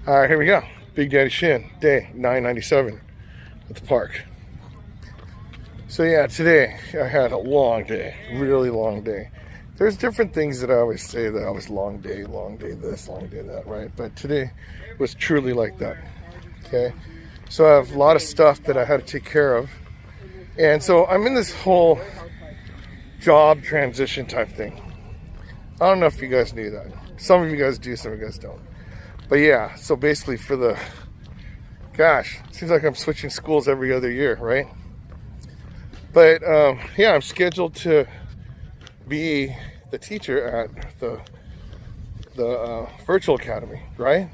All right, here we go. Big Daddy Shin, day 997 at the park. So yeah, today I had a long day, really long day. There's different things that I always say that I was long day this, long day that, right? But today was truly like that, okay? So I have a lot of stuff that I had to take care of. And so I'm in this whole job transition type thing. I don't know if you guys knew that. Some of you guys do, some of you guys don't. But yeah, so basically for the, gosh, it seems like I'm switching schools every other year, right? But yeah, I'm scheduled to be the teacher at the virtual academy, right?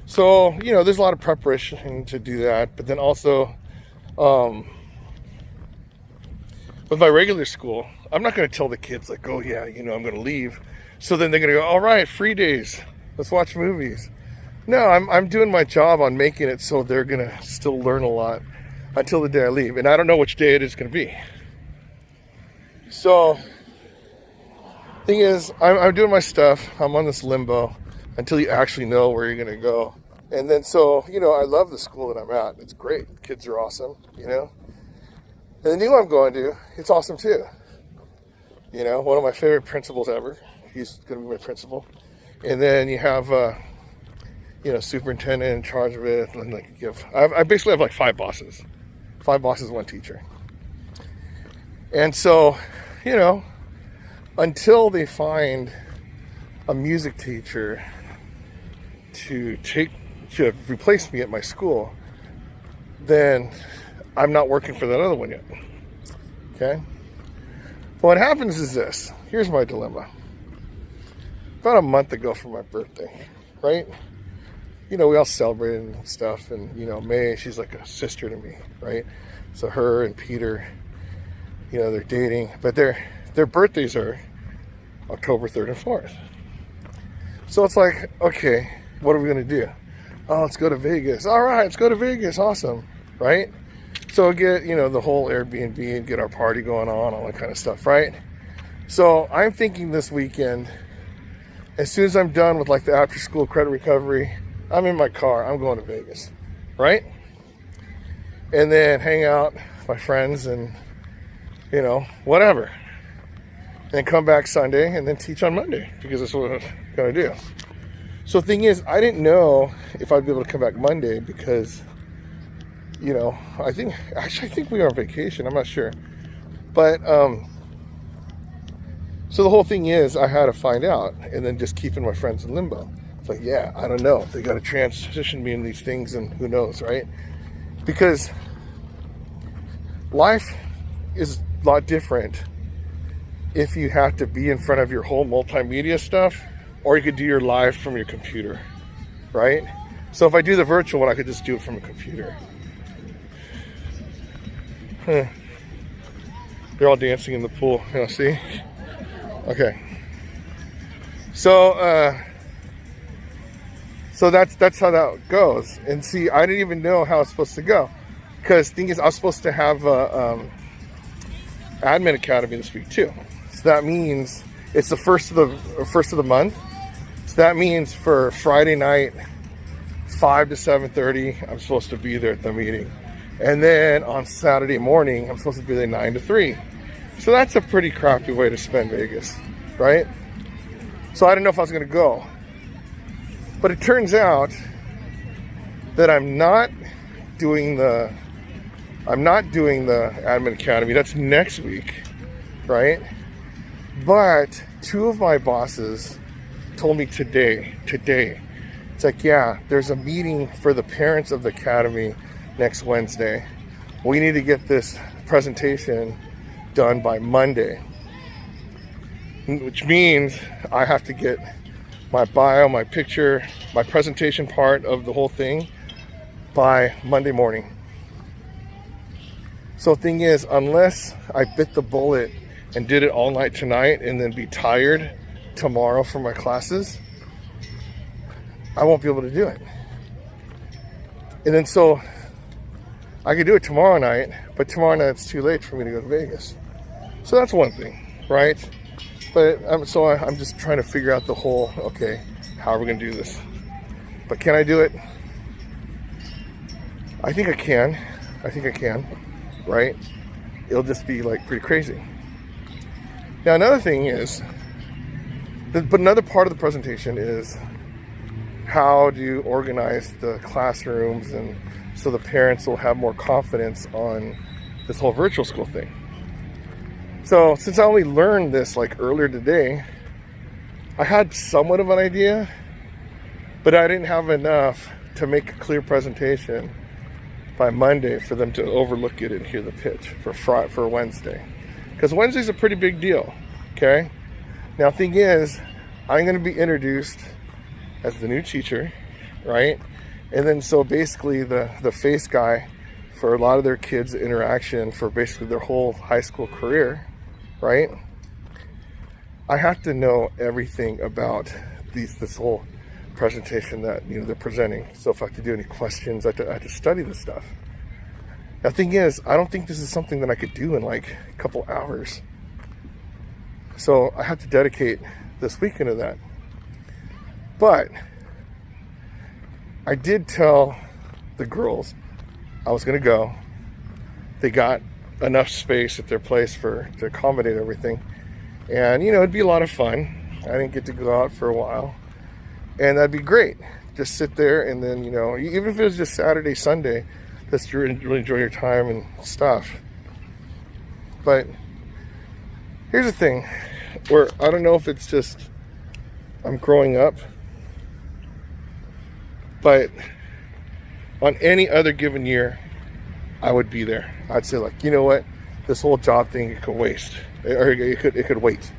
So, you know, there's a lot of preparation to do that. But then also, with my regular school, I'm not going to tell the kids like, oh yeah, you know, I'm going to leave. So then they're going to go, all right, free days. Let's watch movies. No, I'm doing my job on making it so they're going to still learn a lot until the day I leave. And I don't know which day it is going to be. So, thing is, I'm doing my stuff. I'm on this limbo until you actually know where you're going to go. And then so, you know, I love the school that I'm at. It's great. The kids are awesome, you know. And the new one I'm going to, it's awesome too. You know, one of my favorite principals ever. He's going to be my principal. And then you have, you know, superintendent in charge of it. And like, I basically have like 5 bosses. 5 bosses, 1 teacher. And so, you know, until they find a music teacher to replace me at my school, then I'm not working for that other one yet. Okay? But what happens is this. Here's my dilemma. About a month ago for my birthday, right? You know, we all celebrated and stuff, and, you know, May, she's like a sister to me, right? So her and Peter, you know, they're dating, but their birthdays are October 3rd and 4th. So it's like, okay, what are we going to do? Oh, let's go to Vegas. All right, let's go to Vegas. Awesome, right? So get, you know, the whole Airbnb and get our party going on, all that kind of stuff, right? So I'm thinking this weekend, as soon as I'm done with like the after school credit recovery, I'm in my car, I'm going to Vegas, right? And then hang out with my friends and, you know, whatever. And then come back Sunday and then teach on Monday because that's what I'm going to do. So the thing is, I didn't know if I'd be able to come back Monday because, you know, I think we are on vacation. I'm not sure. But, so the whole thing is I had to find out and then just keeping my friends in limbo. It's like, yeah, I don't know. They got to transition me in these things and who knows, right? Because life is a lot different if you have to be in front of your whole multimedia stuff, or you could do your live from your computer, right? So if I do the virtual one, I could just do it from a computer. They're all dancing in the pool, you know, see? Okay. So, so that's how that goes. And see, I didn't even know how it's supposed to go. Because the thing is, I was supposed to have admin academy this week too. So that means it's the first of the month. So that means for Friday night, 5 to 7:30, I'm supposed to be there at the meeting. And then on Saturday morning, I'm supposed to be there 9 to 3. So that's a pretty crappy way to spend Vegas, right? So I didn't know if I was going to go. But it turns out that I'm not doing the admin academy. That's next week, right? But 2 of my bosses told me today, it's like, yeah, there's a meeting for the parents of the academy next Wednesday. We need to get this presentation done by Monday, which means I have to get my bio, my picture, my presentation part of the whole thing by Monday morning. So the thing is, unless I bit the bullet and did it all night tonight and then be tired tomorrow for my classes, I won't be able to do it. And then so I could do it tomorrow night, but tomorrow night it's too late for me to go to Vegas. So that's one thing, right? But I'm just trying to figure out the whole, okay, how are we going to do this? But can I do it? I think I can. Right? It'll just be like pretty crazy. Now another thing is, but another part of the presentation is how do you organize the classrooms, and so the parents will have more confidence on this whole virtual school thing. So since I only learned this like earlier today, I had somewhat of an idea, but I didn't have enough to make a clear presentation by Monday for them to overlook it and hear the pitch for Wednesday. Because Wednesday's a pretty big deal, okay? Now, thing is, I'm going to be introduced as the new teacher, right? And then so basically the face guy for a lot of their kids' interaction for basically their whole high school career, right? I have to know everything about this whole presentation that they're presenting. So if I have to do any questions, I have to study this stuff. The thing is, I don't think this is something that I could do in like a couple hours. So I have to dedicate this weekend to that. But I did tell the girls I was going to go. They got enough space at their place to accommodate everything. And, it'd be a lot of fun. I didn't get to go out for a while. And that'd be great. Just sit there and then, even if it was just Saturday, Sunday, just really enjoy your time and stuff. But here's the thing, where I don't know if it's just I'm growing up, but on any other given year, I would be there. I'd say like, you know what, this whole job thing, it could waste, or it could wait.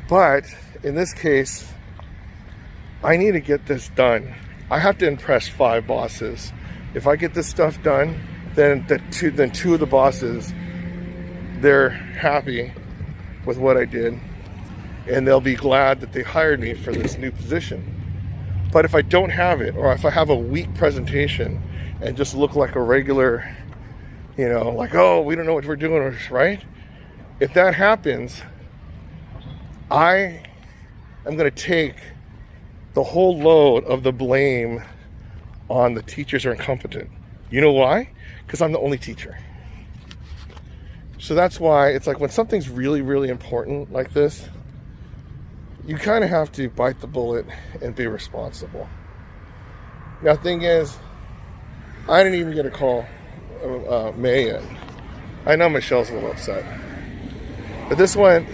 But in this case, I need to get this done. I have to impress 5 bosses. If I get this stuff done, then two of the bosses, they're happy with what I did, and they'll be glad that they hired me for this new position. But if I don't have it, or if I have a weak presentation and just look like a regular, like, oh, we don't know what we're doing, right? If that happens, I am going to take the whole load of the blame on the teachers are incompetent. You know why? Because I'm the only teacher. So that's why it's like when something's really, really important like this, you kind of have to bite the bullet and be responsible. Now, the thing is, I didn't even get a call May yet. I know Michelle's a little upset. But this one,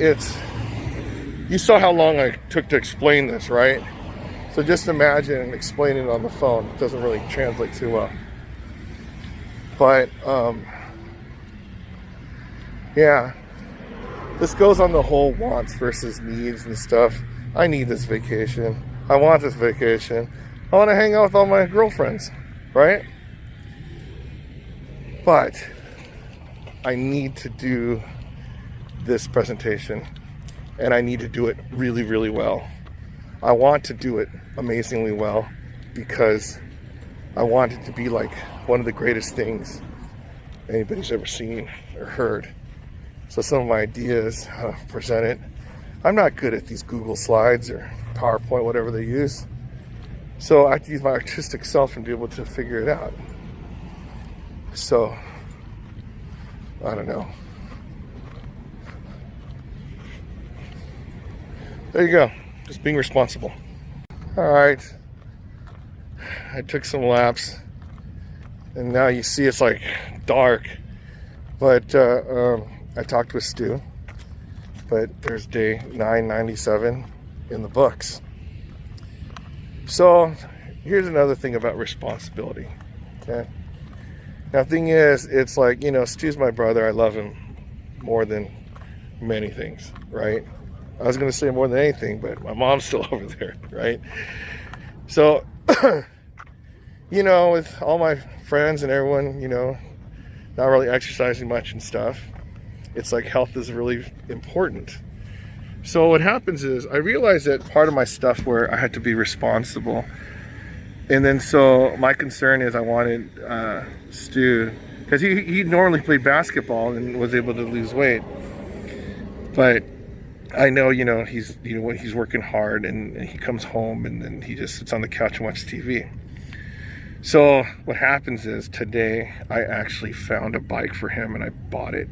you saw how long I took to explain this, right? So just imagine explaining it on the phone. It doesn't really translate too well. But, yeah. This goes on the whole wants versus needs and stuff. I need this vacation. I want this vacation. I want to hang out with all my girlfriends, right? But I need to do this presentation, and I need to do it really, really well. I want to do it amazingly well because I want it to be like one of the greatest things anybody's ever seen or heard. So some of my ideas, how to present it. I'm not good at these Google Slides or PowerPoint, whatever they use. So I have to use my artistic self and be able to figure it out. So, I don't know. There you go. Just being responsible. All right. I took some laps. And now you see it's like dark. But I talked with Stu. But there's day 997 in the books. So here's another thing about responsibility. Okay. Now, the thing is, it's like, Stu's my brother. I love him more than many things, right? I was going to say more than anything, but my mom's still over there, right? So, with all my friends and everyone, not really exercising much and stuff, it's like health is really important. So what happens is I realized that part of my stuff where I had to be responsible. And then so my concern is I wanted Stu, because he normally played basketball and was able to lose weight. But I know, he's, when he's working hard and he comes home and then he just sits on the couch and watches TV. So what happens is today I actually found a bike for him and I bought it.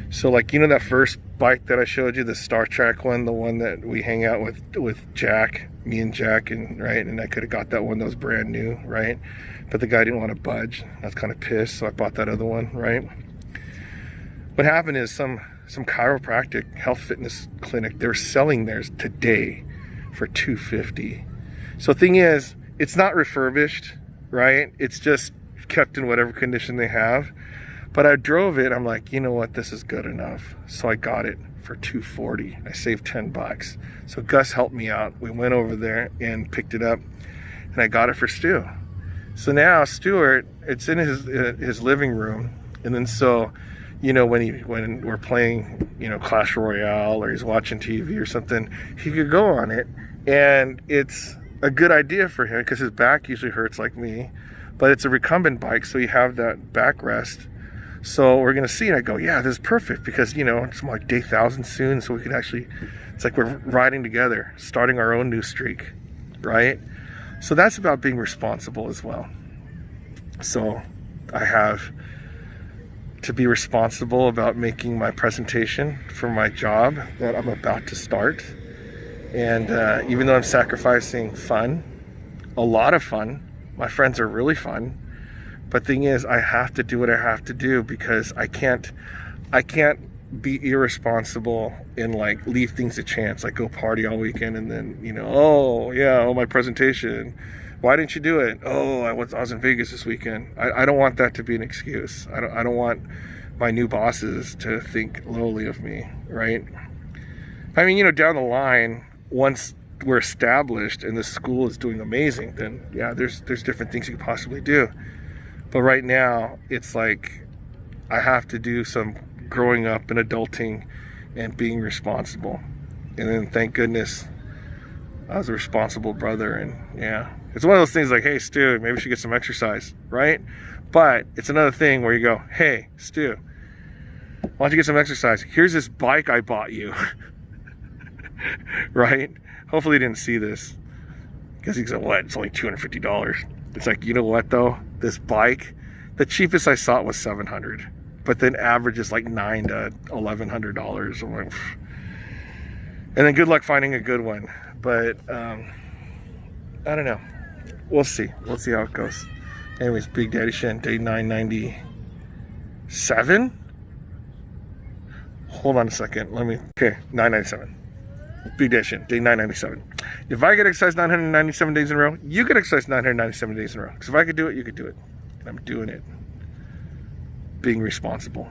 So like, that first bike that I showed you, the Star Trek one, the one that we hang out with Jack, me and Jack, and right, and I could have got that one that was brand new, right? But the guy didn't want to budge. I was kind of pissed, so I bought that other one, right? What happened is some chiropractic health fitness clinic, they're selling theirs today for $250. So the thing is, it's not refurbished, right? It's just kept in whatever condition they have. But I drove it, I'm like, you know what, this is good enough. So I got it for $240. I saved $10. So Gus helped me out. We went over there and picked it up, and I got it for Stu. So now Stuart, it's in his living room, and then so, when we're playing, Clash Royale, or he's watching TV or something, he could go on it, and it's a good idea for him because his back usually hurts like me, but it's a recumbent bike, so you have that backrest. So we're gonna see, and I go, yeah, this is perfect because it's like day 1,000 soon, so we can actually, it's like we're riding together, starting our own new streak, right? So that's about being responsible as well. So I have to be responsible about making my presentation for my job that I'm about to start. And even though I'm sacrificing fun, a lot of fun, my friends are really fun, but thing is, I have to do what I have to do because I can't be irresponsible and like leave things to chance, like go party all weekend and then, my presentation, why didn't you do it? I was in Vegas this weekend. I don't want that to be an excuse. I don't want my new bosses to think lowly of me, right? I mean, down the line, once we're established and the school is doing amazing, then yeah, there's different things you could possibly do. But right now, it's like I have to do some growing up and adulting and being responsible. And then thank goodness I was a responsible brother. And yeah, it's one of those things like, hey, Stu, maybe we should get some exercise, right? But it's another thing where you go, hey, Stu, why don't you get some exercise? Here's this bike I bought you, right? Hopefully he didn't see this because he said, what? It's only $250. It's like, you know what though? This bike, the cheapest I saw it was $700, but then average is like $900 to $1,100. I'm like, pfft. And then good luck finding a good one. But I don't know. We'll see. We'll see how it goes. Anyways, Big Daddy Shen, day 997. Hold on a second. Okay, 997. Big Daddy Shen, day 997. If I get exercise 997 days in a row, you get exercise 997 days in a row. Because if I could do it, you could do it. And I'm doing it. Being responsible.